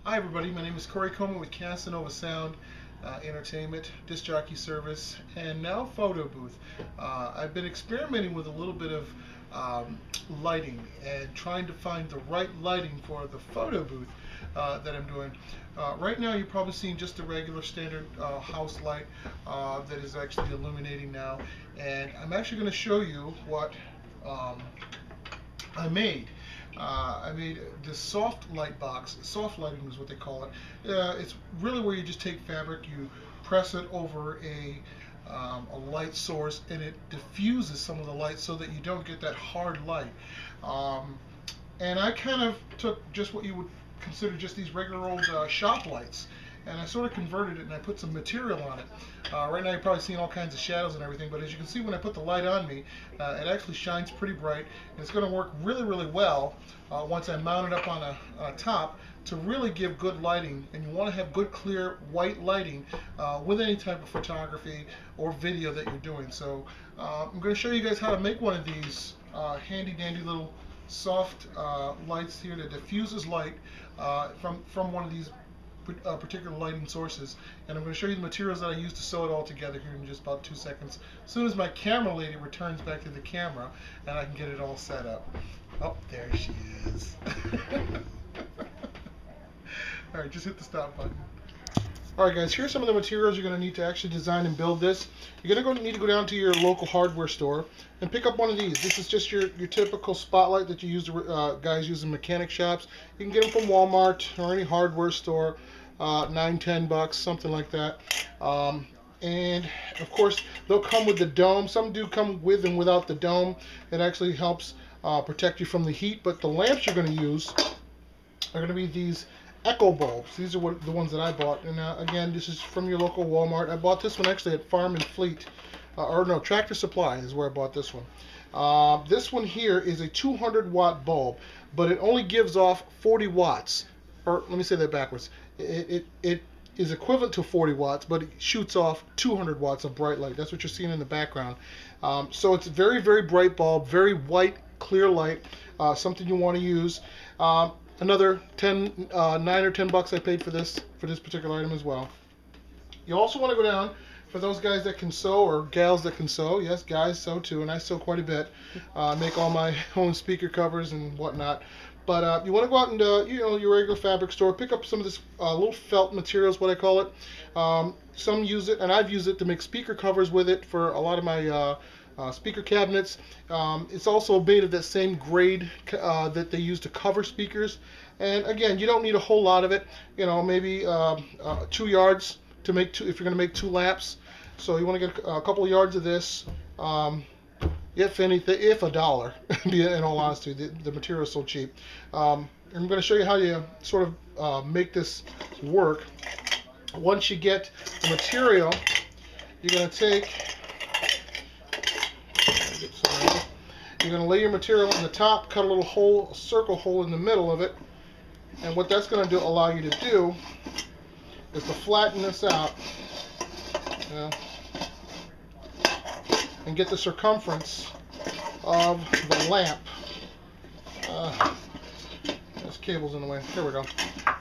Hi everybody, my name is Corey Coleman with Casanova Sound Entertainment, Disc Jockey Service, and now Photo Booth. I've been experimenting with a little bit of lighting and trying to find the right lighting for the photo booth that I'm doing. Right now you're probably seeing just a regular standard house light that is actually illuminating now, and I'm actually going to show you what I made. I made this soft light box. Soft lighting is what they call it. It's really where you just take fabric, you press it over a light source, and it diffuses some of the light so that you don't get that hard light. And I kind of took just what you would consider just these regular old shop lights, and I sort of converted it and I put some material on it. Right now you're probably seeing all kinds of shadows and everything, but as you can see when I put the light on me, it actually shines pretty bright, and it's going to work really well once I mount it up on a top to really give good lighting. And you want to have good clear white lighting with any type of photography or video that you're doing. So I'm going to show you guys how to make one of these handy dandy little soft lights here that diffuses light from one of these particular lighting sources, and I'm going to show you the materials that I used to sew it all together here in just about 2 seconds. As soon as my camera lady returns back to the camera and I can get it all set up. Oh, there she is. Alright, just hit the stop button. Alright guys, here's some of the materials you're going to need to actually design and build this. You're going to need to go down to your local hardware store and pick up one of these. This is just your typical spotlight that you use guys use in mechanic shops. You can get them from Walmart or any hardware store, $9-10 bucks, something like that. And of course they'll come with the dome. Some do come with and without the dome. It actually helps protect you from the heat, but the lamps you're going to use are going to be these Echo bulbs. These are the ones that I bought, and again, this is from your local Walmart. I bought this one actually at Farm and Fleet, or no, Tractor Supply is where I bought this one. This one here is a 200-watt bulb, but it only gives off 40 watts. Or let me say that backwards. It is equivalent to 40 watts, but it shoots off 200 watts of bright light. That's what you're seeing in the background. So it's a very bright bulb, very white, clear light, something you want to use. Another 9 or 10 bucks I paid for this particular item as well. You also want to go down, for those guys that can sew, or gals that can sew. Yes, guys sew too, and I sew quite a bit. Make all my own speaker covers and whatnot. But you want to go out and your regular fabric store, pick up some of this little felt material is what I call it. Some use it, and I've used it to make speaker covers with it for a lot of my speaker cabinets. It's also made of that same grade that they use to cover speakers. And again, you don't need a whole lot of it. Maybe 2 yards to make if you're going to make 2 lamps. So you want to get a couple of yards of this. If anything, if $1, in all honesty, the material is so cheap. I'm going to show you how you sort of make this work. Once you get the material, you're going to take. You're going to lay your material on the top, cut a little hole, a circle hole in the middle of it, and what that's going to allow you to do is to flatten this out and get the circumference of the lamp. There's cables in the way. There we go.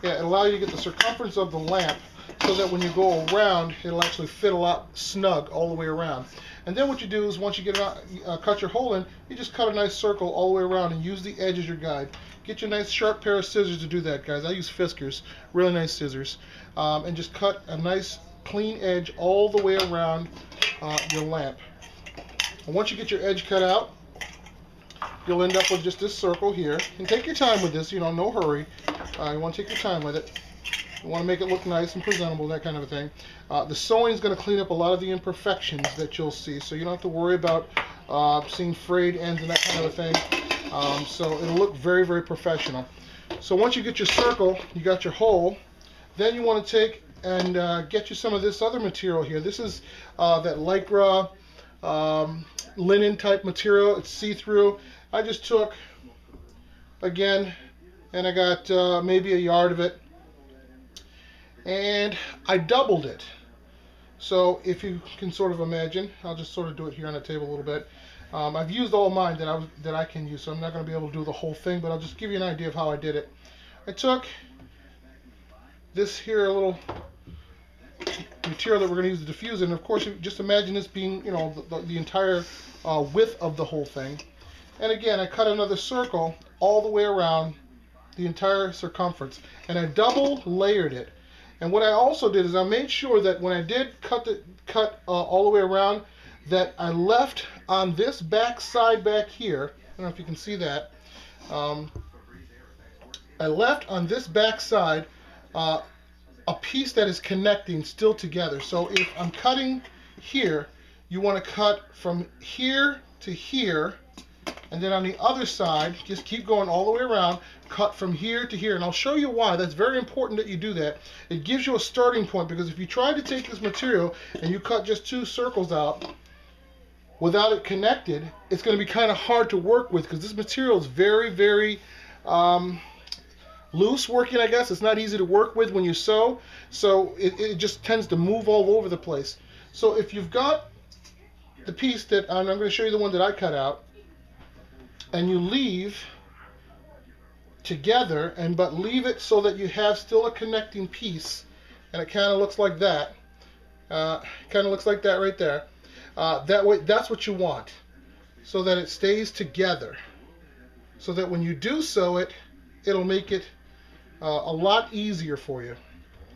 Yeah, it allows you to get the circumference of the lamp so that when you go around, it'll actually fit a lot snug all the way around. And then what you do is once you get it out, cut your hole in, you just cut a nice circle all the way around and use the edge as your guide. Get your nice sharp pair of scissors to do that, guys. I use Fiskars, really nice scissors. And just cut a nice clean edge all the way around your lamp. And once you get your edge cut out, you'll end up with just this circle here. And take your time with this, no hurry. You want to take your time with it. You want to make it look nice and presentable, that kind of a thing. The sewing is going to clean up a lot of the imperfections that you'll see, so you don't have to worry about seeing frayed ends and that kind of a thing. So it'll look very professional. So once you get your circle, you got your hole, then you want to take and get you some of this other material here. This is that Lycra linen type material. It's see-through. I just took, again, and I got maybe a yard of it, and I doubled it. So if you can sort of imagine, I'll just sort of do it here on the table a little bit. I've used all mine that I can use, so I'm not going to be able to do the whole thing, but I'll just give you an idea of how I did it. I took this here little material that we're going to use to diffuse it. And of course, just imagine this being, you know, the entire width of the whole thing. And again, I cut another circle all the way around the entire circumference, and I double layered it. And what I also did is I made sure that when I did cut all the way around, that I left on this back side back here, I don't know if you can see that, I left on this back side a piece that is connecting still together. So if I'm cutting here, you want to cut from here to here, and then on the other side, just keep going all the way around, cut from here to here. And I'll show you why. That's very important that you do that. It gives you a starting point, because if you try to take this material and you cut just 2 circles out without it connected, it's going to be kind of hard to work with, because this material is very, very loose working, I guess. It's not easy to work with when you sew, so it just tends to move all over the place. So if you've got the piece that, I'm going to show you the one that I cut out, and you leave together, but leave it so that you have still a connecting piece, and it kind of looks like that. Kind of looks like that right there. That way, that's what you want, so that it stays together, so that when you do sew it, it'll make it a lot easier for you.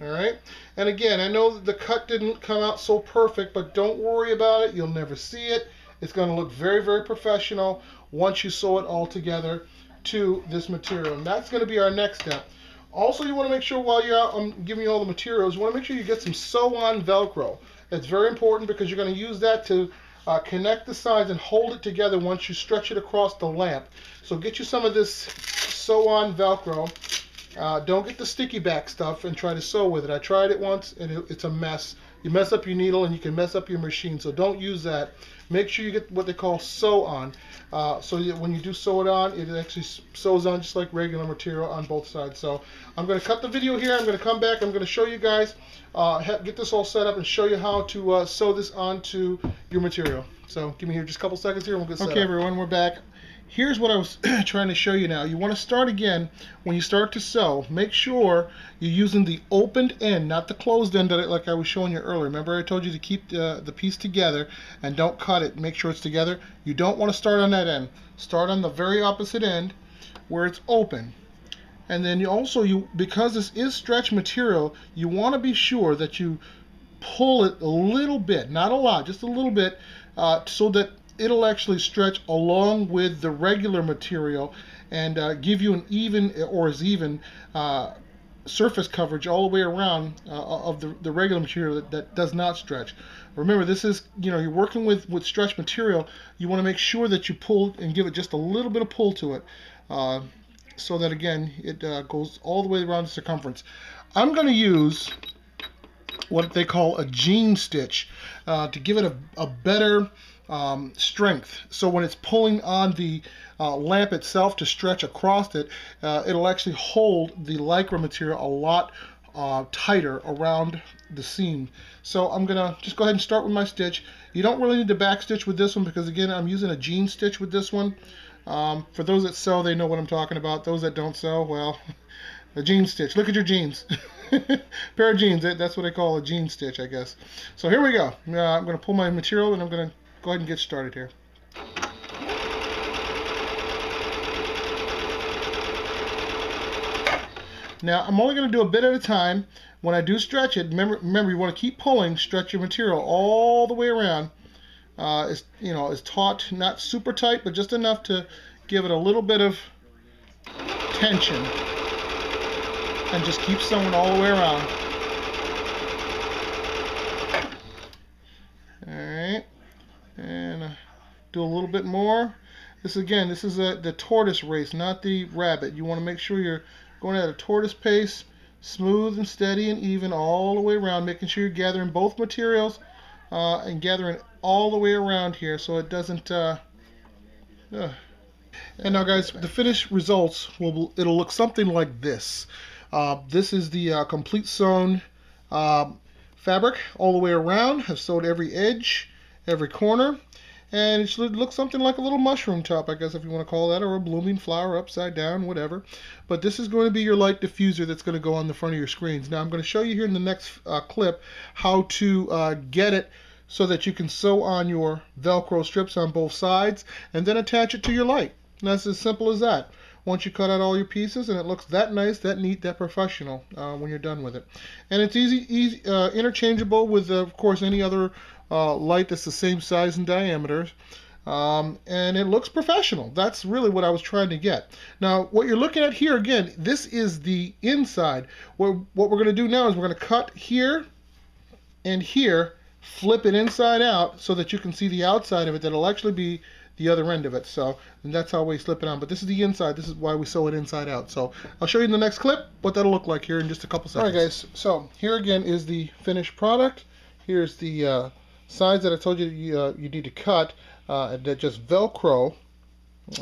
All right, and again, I know that the cut didn't come out so perfect, but don't worry about it. You'll never see it. It's going to look very, very professional once you sew it all together to this material. And that's going to be our next step. Also, you want to make sure while you're out, I'm giving you all the materials, you want to make sure you get some sew-on Velcro. That's very important, because you're going to use that to connect the sides and hold it together once you stretch it across the lamp. So get you some of this sew-on Velcro. Don't get the sticky back stuff and try to sew with it. I tried it once, and it's a mess. You mess up your needle, and you can mess up your machine, so don't use that. Make sure you get what they call sew-on, so that when you do sew it on, it actually sews on just like regular material on both sides. So I'm going to cut the video here. I'm going to come back. I'm going to show you guys, get this all set up and show you how to sew this onto your material. So give me here just a couple seconds here, and we'll get set up. Okay, everyone, we're back. Here's what I was trying to show you now. You want to start again when you start to sew. Make sure you're using the opened end, not the closed end like I was showing you earlier. Remember I told you to keep the piece together and don't cut it. Make sure it's together. You don't want to start on that end. Start on the very opposite end where it's open. And then you also, because this is stretch material, you want to be sure that you pull it a little bit, not a lot, just a little bit, so that it'll actually stretch along with the regular material and give you an even or as even surface coverage all the way around of the regular material that does not stretch. Remember, this is, you're working with stretch material. You want to make sure that you pull and give it just a little bit of pull to it, so that again it goes all the way around the circumference. I'm going to use what they call a jean stitch to give it a better strength. So when it's pulling on the lamp itself to stretch across it, it'll actually hold the lycra material a lot tighter around the seam. So I'm gonna just go ahead and start with my stitch. You don't really need to back stitch with this one, because again, I'm using a jean stitch with this one. For those that sew, they know what I'm talking about. Those that don't sew, well, a jean stitch. Look at your jeans. Pair of jeans. That's what I call a jean stitch, I guess. So here we go. I'm going to pull my material, and I'm going to go ahead and get started here. Now, I'm only going to do a bit at a time. When I do stretch it, remember you want to keep pulling, stretch your material all the way around. It's taut, not super tight, but just enough to give it a little bit of tension. And just keep sewing all the way around. Alright. And do a little bit more. This is the tortoise race, not the rabbit. You want to make sure you're going at a tortoise pace, smooth and steady and even all the way around, making sure you're gathering both materials and gathering all the way around here so it doesn't And now guys, the finished results it'll look something like this. This is the complete sewn fabric all the way around. I've sewed every edge, every corner, And it should look something like a little mushroom top, I guess, if you want to call that, or a blooming flower upside down, whatever. But this is going to be your light diffuser that's going to go on the front of your screens. Now I'm going to show you here in the next clip how to get it so that you can sew on your Velcro strips on both sides and then attach it to your light. And that's as simple as that. Once you cut out all your pieces, and it looks that nice, that neat, that professional when you're done with it. And it's easy interchangeable with, of course, any other light that's the same size and diameter. And it looks professional. That's really what I was trying to get. Now, what you're looking at here, again, this is the inside. What we're going to do now is we're going to cut here and here, flip it inside out so that you can see the outside of it. That'll actually be the other end of it. So, and that's how we slip it on. But this is the inside. This is why we sew it inside out. So I'll show you in the next clip what that'll look like here in just a couple seconds. Alright guys, so here again is the finished product. Here's the sides that I told you you need to cut that just Velcro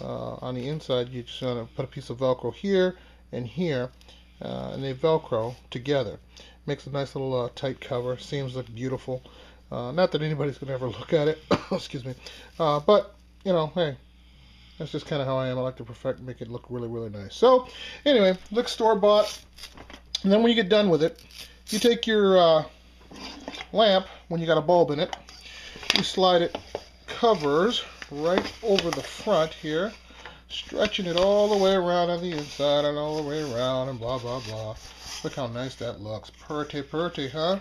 on the inside. You just want to put a piece of Velcro here and here, and they Velcro together. Makes a nice little tight cover. Seams look beautiful. Not that anybody's gonna ever look at it. Excuse me, but you know, hey, that's just kind of how I am. I like to make it look really, really nice. So anyway, looks store-bought. And then when you get done with it, you take your lamp, when you got a bulb in it, you slide it covers right over the front here, stretching it all the way around on the inside and all the way around and blah, blah, blah. Look how nice that looks. Pretty, pretty, huh?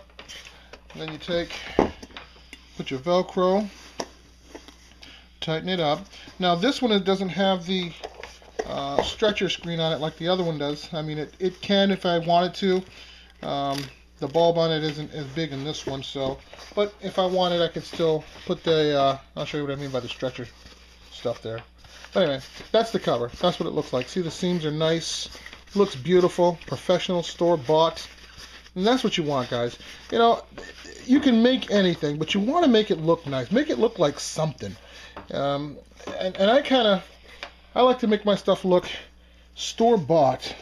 And then you put your Velcro, tighten it up. Now this one, it doesn't have the stretcher screen on it like the other one does. I mean, it can if I wanted to. The bulb on it isn't as big in this one, so, but if I wanted, I could still put the, I'll show you what I mean by the stretcher stuff there. But anyway, that's the cover. That's what it looks like. See, the seams are nice. Looks beautiful. Professional, store-bought. And that's what you want, guys. You know, you can make anything, but you want to make it look nice. Make it look like something. And I like to make my stuff look store-bought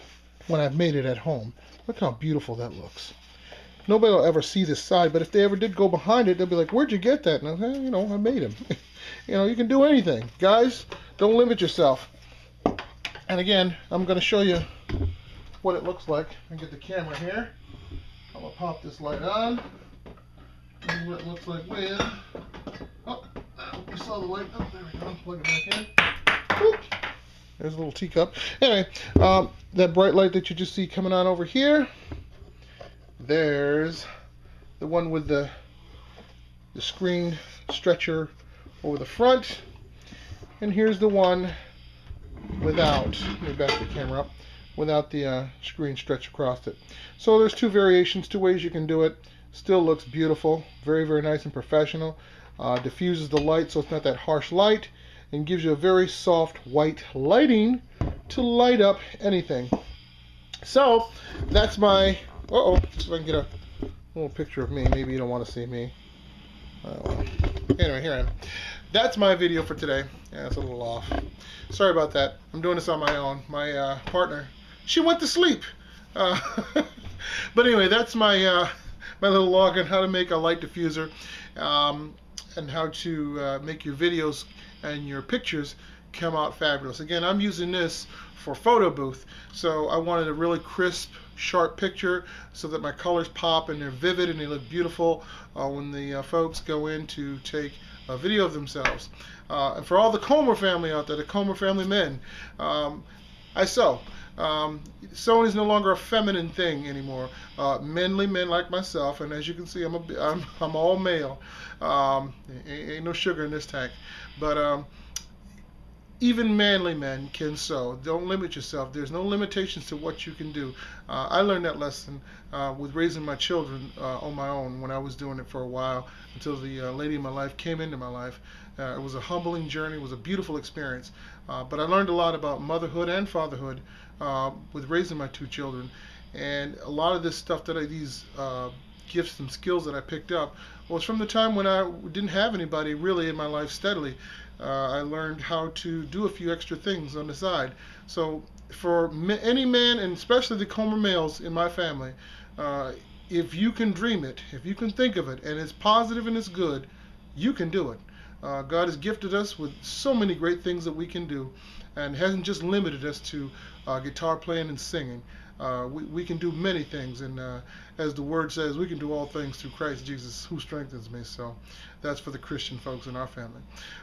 when I've made it at home. Look how beautiful that looks. Nobody will ever see this side, but if they ever did go behind it, they'll be like, where'd you get that? And I'll say, you know, I made them. You know, you can do anything. Guys, don't limit yourself. And again, I'm going to show you what it looks like. I get the camera here. I'm going to pop this light on. This is what it looks like with. Oh, I hope you saw the light. Oh, there we go. Plug it back in. Whoop. There's a little teacup. Anyway, that bright light that you just see coming on over here, there's the one with the screen stretcher over the front, and here's the one without, let me back the camera up, without the screen stretch across it. So there's two variations, two ways you can do it. Still looks beautiful, very, very nice and professional. Diffuses the light so it's not that harsh light, and gives you a very soft white lighting to light up anything. So that's my, so I can get a little picture of me. Maybe you don't want to see me. Anyway, here I am. That's my video for today. Yeah, it's a little off. Sorry about that. I'm doing this on my own. My partner, she went to sleep. But anyway, that's my my little log on how to make a light diffuser, and how to make your videos and your pictures come out fabulous. Again, I'm using this for photo booth, so I wanted a really crisp, sharp picture so that my colors pop and they're vivid and they look beautiful when the folks go in to take a video of themselves. And for all the Comer family out there, the Comer family men, I sew. Sewing is no longer a feminine thing anymore. Manly men like myself, and as you can see, I'm all male. Ain't no sugar in this tank, but even manly men can sew. Don't limit yourself. There's no limitations to what you can do. I learned that lesson with raising my children on my own when I was doing it for a while until the lady in my life came into my life. It was a humbling journey. It was a beautiful experience. But I learned a lot about motherhood and fatherhood with raising my two children. And a lot of this stuff these gifts and skills that I picked up was from the time when I didn't have anybody really in my life steadily. I learned how to do a few extra things on the side. So for any man, and especially the Comer males in my family, if you can dream it, if you can think of it, and it's positive and it's good, you can do it. God has gifted us with so many great things that we can do, and hasn't just limited us to guitar playing and singing. We can do many things, and as the word says, we can do all things through Christ Jesus who strengthens me. So that's for the Christian folks in our family,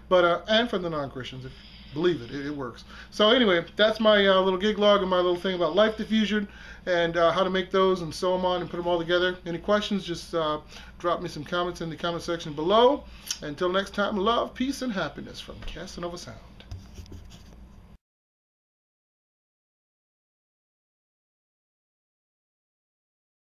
but and for the non-Christians, if believe it, it works. So anyway, that's my little gig log and my little thing about life diffusion and how to make those and sew them on and put them all together. Any questions, just drop me some comments in the comment section below. Until next time, love, peace, and happiness from Casanova Sound.